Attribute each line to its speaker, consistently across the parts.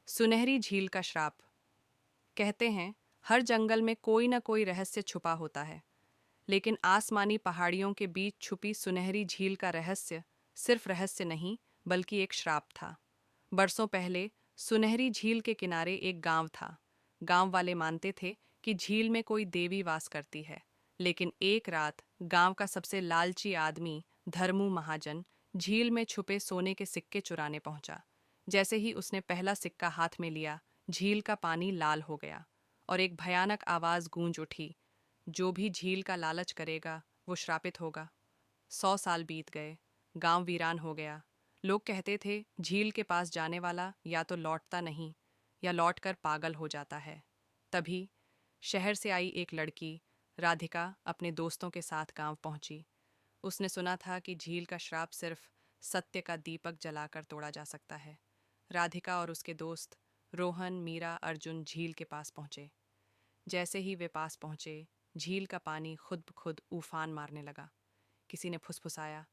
Speaker 1: सुनहरी झील का श्राप। कहते हैं हर जंगल में कोई न कोई रहस्य छुपा होता है, लेकिन आसमानी पहाड़ियों के बीच छुपी सुनहरी झील का रहस्य सिर्फ रहस्य नहीं, बल्कि एक श्राप था। बरसों पहले सुनहरी झील के किनारे एक गांव था। गांव वाले मानते थे कि झील में कोई देवी वास करती है। लेकिन एक रात गांव का सबसे लालची आदमी धर्मू महाजन झील में छुपे सोने के सिक्के चुराने पहुंचा। जैसे ही उसने पहला सिक्का हाथ में लिया, झील का पानी लाल हो गया और एक भयानक आवाज गूंज उठी, जो भी झील का लालच करेगा वो श्रापित होगा। 100 साल बीत गए, गांव वीरान हो गया। लोग कहते थे झील के पास जाने वाला या तो लौटता नहीं या लौटकर पागल हो जाता है। तभी शहर से आई एक लड़की राधिका अपने दोस्तों के साथ गांव पहुंची। उसने सुना था कि झील का श्राप सिर्फ सत्य का दीपक जलाकर तोड़ा जा सकता है। राधिका और उसके दोस्त रोहन, मीरा, अर्जुन झील के पास पहुंचे। जैसे ही वे पास पहुंचे, झील का पानी खुद ब खुद उफान मारने लगा। किसी ने फुसफुसाया,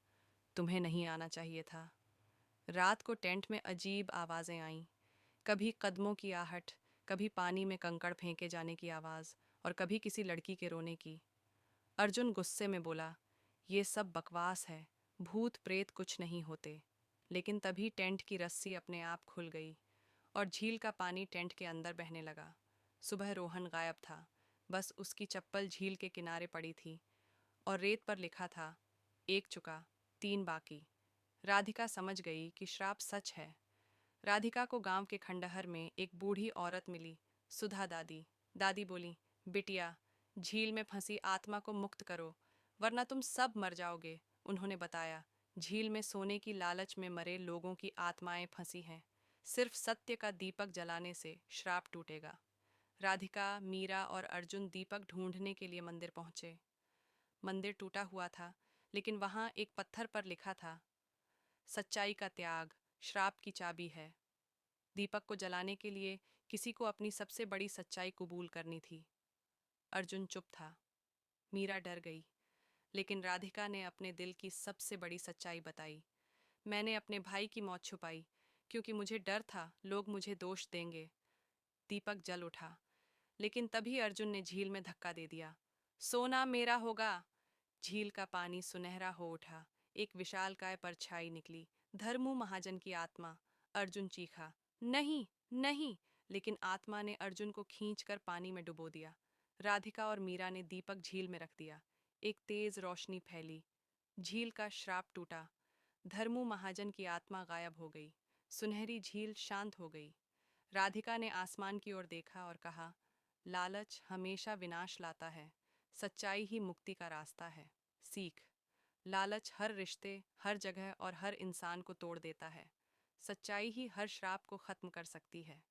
Speaker 1: तुम्हें नहीं आना चाहिए था। रात को टेंट में अजीब आवाज़ें आईं, कभी कदमों की आहट, कभी पानी में कंकड़ फेंके जाने की आवाज़ और कभी किसी लड़की के रोने की। अर्जुन गुस्से में बोला, ये सब बकवास है, भूत प्रेत कुछ नहीं होते। लेकिन तभी टेंट की रस्सी अपने आप खुल गई और झील का पानी टेंट के अंदर बहने लगा। सुबह रोहन गायब था, बस उसकी चप्पल झील के किनारे पड़ी थी और रेत पर लिखा था, एक चुका, 3 बाकी। राधिका समझ गई कि श्राप सच है। राधिका को गांव के खंडहर में एक बूढ़ी औरत मिली, सुधा दादी। दादी बोली, बिटिया, झील में फंसी आत्मा को मुक्त करो, वरना तुम सब मर जाओगे। उन्होंने बताया, झील में सोने की लालच में मरे लोगों की आत्माएं फंसी हैं। सिर्फ सत्य का दीपक जलाने से श्राप टूटेगा। राधिका, मीरा और अर्जुन दीपक ढूंढने के लिए मंदिर पहुंचे। मंदिर टूटा हुआ था, लेकिन वहां एक पत्थर पर लिखा था, सच्चाई का त्याग श्राप की चाबी है। दीपक को जलाने के लिए किसी को अपनी सबसे बड़ी सच्चाई कबूल करनी थी। अर्जुन चुप था, मीरा डर गई, लेकिन राधिका ने अपने दिल की सबसे बड़ी सच्चाई बताई। मैंने अपने भाई की मौत छुपाई क्योंकि मुझे डर था लोग मुझे दोष देंगे। दीपक जल उठा, लेकिन तभी अर्जुन ने झील में धक्का दे दिया। सोना मेरा होगा। झील का पानी सुनहरा हो उठा, एक विशालकाय परछाई निकली, धर्मू महाजन की आत्मा। अर्जुन चीखा, नहीं, नहीं, लेकिन आत्मा ने अर्जुन को खींचकर पानी में डुबो दिया। राधिका और मीरा ने दीपक झील में रख दिया। एक तेज रोशनी फैली, झील का श्राप टूटा, धर्मू महाजन की आत्मा गायब हो गई, सुनहरी झील शांत हो गई। राधिका ने आसमान की ओर देखा और कहा, लालच हमेशा विनाश लाता है, सच्चाई ही मुक्ति का रास्ता है। सीख, लालच हर रिश्ते, हर जगह और हर इंसान को तोड़ देता है। सच्चाई ही हर श्राप को खत्म कर सकती है।